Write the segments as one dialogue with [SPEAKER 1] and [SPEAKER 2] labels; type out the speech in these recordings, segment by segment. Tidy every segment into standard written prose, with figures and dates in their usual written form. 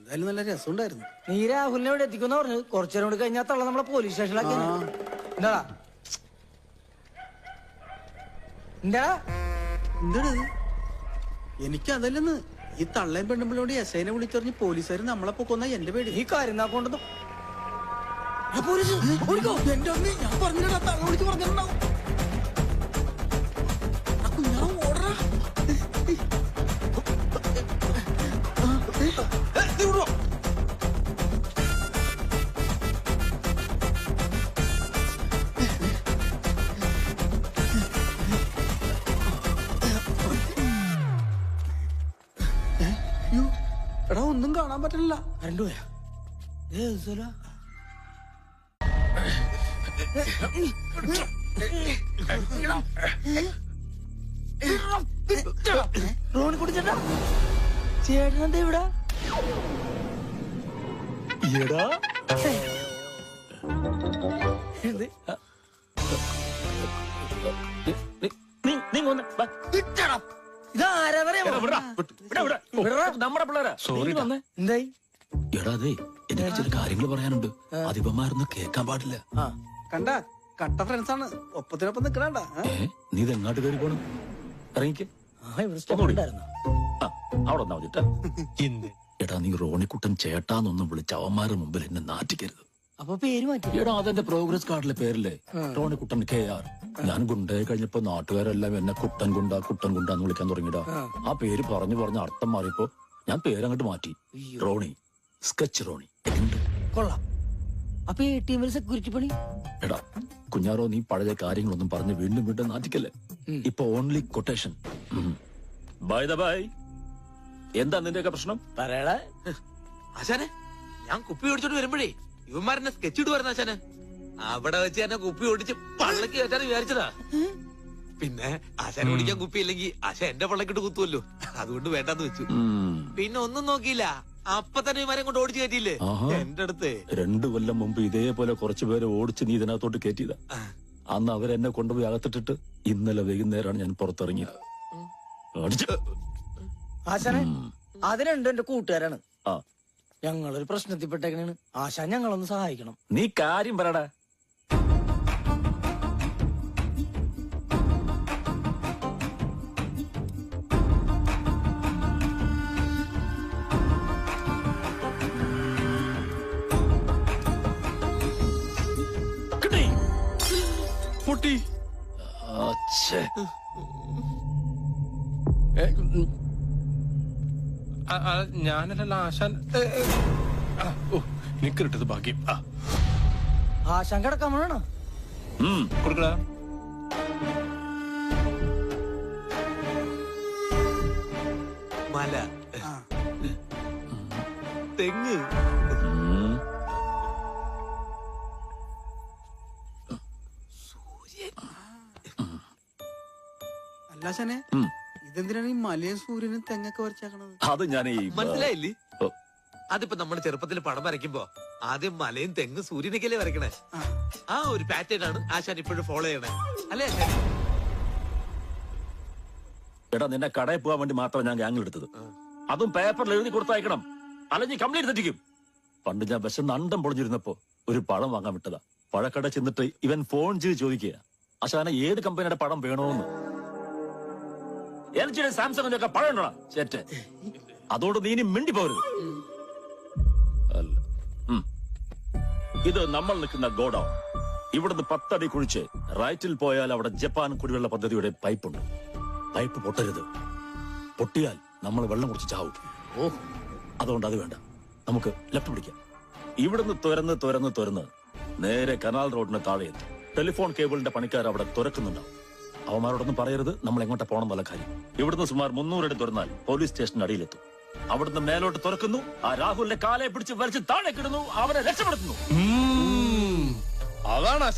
[SPEAKER 1] എന്തായാലും നല്ല രസമുണ്ടായിരുന്നു.
[SPEAKER 2] നീ രാഹുലിനെ ഇവിടെ എത്തിക്കുന്ന പറഞ്ഞു. കുറച്ചേരം കൂടി കഴിഞ്ഞാൽ തള്ള നമ്മളെ പോലീസ് സ്റ്റേഷനിലാക്കി. എന്താടാ എന്താടാ
[SPEAKER 1] എന്താ എനിക്ക് അതല്ലെന്ന് ഈ തള്ളയും പെണ്ണുമ്പിളോട് എസ്ഐനെ വിളിച്ചറിഞ്ഞ് പോലീസുകാർ നമ്മളെ പൊക്കൊന്ന എന്റെ പേടി.
[SPEAKER 2] ഈ കാര്യം കൊണ്ടു
[SPEAKER 1] എന്റെ അമ്മ ഞാൻ പറഞ്ഞിട്ടാ തള്ള വിളിച്ച് പറഞ്ഞിട്ടുണ്ടാവും. എടാ ഒന്നും കാണാൻ പറ്റില്ല.
[SPEAKER 2] രണ്ടുപോയാ റോണി കുടിച്ചേട്ടാ ചേട്ടനെന്താ ഇവിടെ?
[SPEAKER 3] നമ്മുടെ പിള്ളേരാ.
[SPEAKER 2] എന്തായി?
[SPEAKER 3] എടാ അതെ, എനിക്ക് ചില കാര്യങ്ങൾ പറയാനുണ്ട്. അതിപമാരൊന്നും കേൾക്കാൻ പാടില്ല.
[SPEAKER 1] കണ്ട കട്ട ഫ്രണ്ട്സാണ്. ഒപ്പത്തിനൊപ്പം നിക്കണണ്ട.
[SPEAKER 3] നീ ഇത് എങ്ങോട്ട് കയറി പോണം? ഇറങ്ങിക്ക്. അവിടെ വന്നാ മതിട്ടാ. എടാ നീ റോണിക്കുട്ടൻ ചേട്ടാന്നൊന്നും വിളിച്ച അവന്മാരുടെ മുമ്പിൽ എന്നെ നാറ്റിക്കരുത്.
[SPEAKER 2] അപ്പൊ പേര് മാറ്റി.
[SPEAKER 3] എടാ അതെന്റെ പ്രോഗ്രസ് കാർഡിലെ പേരില്ലേ, റോണിക്കുട്ടൻ KR. ഞാൻ ഗുണ്ടായി കഴിഞ്ഞപ്പോ നാട്ടുകാരെല്ലാം എന്നെ കുട്ടൻ കുണ്ടാന്ന് വിളിക്കാൻ തുടങ്ങിടാ. ആ പേര് പറഞ്ഞു പറഞ്ഞ അർത്ഥം മാറിയപ്പോ ഞാൻ പേരങ്ങോട്ട് മാറ്റി. റോണി, സ്കെച്ച് റോണി.
[SPEAKER 2] കൊള്ളാം. അപ്പൊ ATM സെക്യൂരിറ്റി പണി?
[SPEAKER 3] എടാ കുഞ്ഞാറോ, നീ പഴയ കാര്യങ്ങളൊന്നും പറഞ്ഞ് വീണ്ടും വീണ്ടും നാറ്റിക്കല്ലേ. ഇപ്പൊ only quotation. By the by, എന്താ നിന്റെയൊക്കെ പ്രശ്നം?
[SPEAKER 2] പറയടാ.
[SPEAKER 4] ആശാനെ, ഞാൻ കുപ്പി ഓടിച്ചോണ്ട് വരുമ്പോഴേ ഇവന്മാരെന്നെ സ്കെച്ച് ഇട്ട് വരുന്ന ആശാനെ. അവിടെ വെച്ച് എന്നെ കുപ്പി ഓടിച്ച് പള്ളക്ക് കയറ്റാൻ വിചാരിച്ചതാ. പിന്നെ ആശാൻ ഓടിക്കാൻ കുപ്പി ഇല്ലെങ്കിൽ ആശാൻ എന്റെ പള്ളക്കിട്ട് കുത്തുമല്ലോ, അതുകൊണ്ട് വേണ്ടെന്ന് വെച്ചു. പിന്നെ ഒന്നും നോക്കിയില്ല, അപ്പൊ തന്നെ ഇവന്മാരെ കൊണ്ട് ഓടിച്ചു കയറ്റിയില്ലേ എന്റെ അടുത്ത്.
[SPEAKER 3] 2 കൊല്ലം മുമ്പ് ഇതേപോലെ കുറച്ചു പേരെ ഓടിച്ച് നീ ഇതിനകത്തോട്ട് കയറ്റിയതാ. അന്ന് അവരെന്നെ കൊണ്ടുപോയി അകത്തിട്ടിട്ട് ഇന്നലെ വൈകുന്നേരമാണ് ഞാൻ പുറത്തിറങ്ങിയത്.
[SPEAKER 2] ആശാനെ, അത് രണ്ടും എന്റെ കൂട്ടുകാരാണ്. ഞങ്ങളൊരു പ്രശ്നത്തിൽപ്പെട്ടേക്കണാണ്. ആശാൻ ഞങ്ങളൊന്ന് സഹായിക്കണം.
[SPEAKER 3] നീ കാര്യം പറയടാ.
[SPEAKER 5] പൊട്ടി. ഞാനല്ല ആശാൻ. എനിക്ക് കിട്ടത് ഭാഗ്യം.
[SPEAKER 2] ആശാൻ കിടക്കാൻ വേണോ?
[SPEAKER 5] കൊടുക്കടാ.
[SPEAKER 4] മല, തെങ്ങ്,
[SPEAKER 1] അല്ലാശനെ, ഇതെന്തിനാണ് ഈ മലയും സൂര്യനും തെങ്ങൊക്കെ വരച്ചേക്കണത്?
[SPEAKER 3] അത് ഞാൻ
[SPEAKER 4] മനസ്സിലായില്ലേ? അതിപ്പോ നമ്മുടെ ചെറുപ്പത്തിൽ പടം വരയ്ക്കുമ്പോ ആദ്യം മലയും തെങ്ങും സൂര്യനൊക്കെയല്ലേ വരയ്ക്കണേ. ആ ഒരു പാറ്റേൺ ആണ് ആശാൻ ഇപ്പോഴും ഫോളോ ചെയ്യണേ, അല്ലേ ആശാൻ?
[SPEAKER 3] എടാ നിന്നെ കടയിൽ പോകാൻ വേണ്ടി മാത്രം ഞാൻ ഗ്യാങ്ങിൽ എടുത്തത്. അതും പേപ്പറിൽ എഴുതി കൊടുത്തയക്കണം, അല്ലെങ്കിൽ കംപ്ലീറ്റ് തെറ്റിക്കും. പണ്ട് ഞാൻ വിശന്ന് അണ്ടം പൊളിഞ്ഞിരുന്നപ്പോ ഒരു പഴം വാങ്ങാൻ വിട്ടതാ. പഴക്കട ചെന്നിട്ട് ഇവൻ ഫോൺ ചെയ്ത് ചോദിക്കുക, ആശാനെ ഏത് കമ്പനിയുടെ പഴം വേണോന്ന്. LG സാംസങ്ങിന്റെ ഒക്കെ പഴം ഉണ്ടോ ചേറ്റ്? അതോട് നീ ഇനി മിണ്ടി പോകരുത്. അല്ല, ഇത് നമ്മൾ നിൽക്കുന്ന ഗോഡൌൺ. ഇവിടുന്ന് 10 അടി കുഴിച്ച് റൈറ്റിൽ പോയാൽ അവിടെ ജപ്പാൻ കുടിവെള്ള പദ്ധതിയുടെ പൈപ്പുണ്ട്. പൈപ്പ് പൊട്ടരുത്, പൊട്ടിയാൽ നമ്മൾ വെള്ളം കുടിച്ച് ചാവും. അതുകൊണ്ട് അത് വേണ്ട, നമുക്ക് ലെഫ്റ്റ് പിടിക്കാം. ഇവിടുന്ന് തുരന്ന് നേരെ കനാൽ റോഡിന് താഴെ എത്തും. ടെലിഫോൺ കേബിളിന്റെ പണിക്കാർ അവിടെ തുറക്കുന്നുണ്ടാവും. അവന്മാരോടൊന്നും പറയരുത് നമ്മൾ എങ്ങോട്ട് പോകണം എന്നുള്ള കാര്യം. ഇവിടുന്ന് സുമാർ 300 അടി തുറന്നാൽ പോലീസ് സ്റ്റേഷൻ അടിയിലെത്തും. അവിടുന്ന് മേലോട്ട് തുറക്കുന്നു, ആ രാഹുലിന്റെ കാലെ പിടിച്ച് വലിച്ച് താഴേക്കിടുന്നു, അവനെ രക്ഷപ്പെടുത്തുന്നു.
[SPEAKER 5] അതാണ്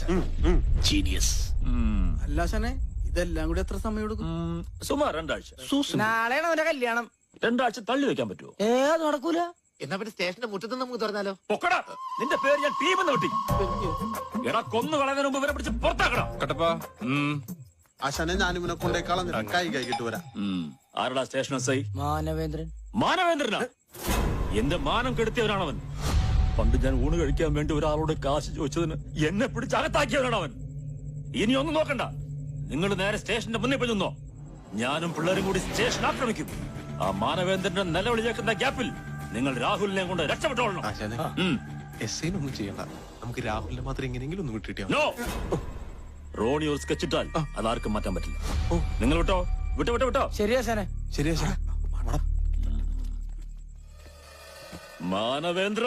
[SPEAKER 3] ജീനിയസ്.
[SPEAKER 1] അല്ലാശനെ, ഇതെല്ലാം കൂടി എത്ര സമയം എടുക്കും?
[SPEAKER 3] സുമാർ 2 ആഴ്ച.
[SPEAKER 2] നാളെയാണ് അവന്റെ കല്യാണം.
[SPEAKER 3] 2 ആഴ്ച തള്ളി വെക്കാൻ പറ്റുമോ?
[SPEAKER 2] അത് നടക്കൂല.
[SPEAKER 4] എന്നാ പിന്നെ സ്റ്റേഷന്റെ മുറ്റത്ത് നമുക്ക് തുറന്നാലോ?
[SPEAKER 3] പൊക്കടാ, നിന്റെ പേര് ഞാൻ ടീമെന്ന് വെട്ടി. എടാ കൊന്നു കളയുന്നതിന് മുമ്പ് ഇവരെ പിടിച്ച് പുറത്താക്കണം.
[SPEAKER 5] കേട്ടപ്പാ.
[SPEAKER 6] ആശാനെ ഞാനിവനെ കൊണ്ടേക്കാളെ കൈ കൈകിട്ട് വരാം.
[SPEAKER 3] ആരടാ സ്റ്റേഷൻ SI?
[SPEAKER 2] മാനവേന്ദ്രൻ.
[SPEAKER 3] മാനവേന്ദ്രനാ? എന്റെ മാനം കെടുത്തിയവനാണവൻ. പണ്ട് ഞാൻ ഊണ് കഴിക്കാൻ വേണ്ടി ഒരാളോട് കാശ് ചോദിച്ചതിന് എന്നെ പിടിച്ച് അകത്താക്കിയവനാണവൻ. ഇനി ഒന്നും നോക്കണ്ട, നിങ്ങൾ നേരെ സ്റ്റേഷന്റെ മുന്നിൽ പോയി നിന്നോ. ഞാനും പിള്ളേരും കൂടി സ്റ്റേഷൻ ആക്രമിക്കും. ആ മാനവേന്ദ്രന്റെ നിലവിളിയേക്കുന്ന ഗ്യാപ്പിൽ നിങ്ങൾ രാഹുലിനെ കൊണ്ട് രക്ഷപ്പെട്ടോളണം.
[SPEAKER 5] ആശാനെ എസ് ഒന്നും ചെയ്യണ്ട, നമുക്ക് രാഹുലിനെ മാത്രം എങ്ങനെയെങ്കിലും ഒന്ന് വിട്ടിട്ടിയാ
[SPEAKER 3] നോ, റോണി ഒരു സ്കെച്ച് ഇട്ടാൽ അതാർക്കും മാറ്റാൻ പറ്റില്ല. നിങ്ങൾ വിട്ടോ, വിട്ടോ വിട്ടോ വിട്ടോ.
[SPEAKER 2] ശരി ആശാനെ.
[SPEAKER 5] ശരി ആശാനെ.
[SPEAKER 3] മാനവേന്ദ്ര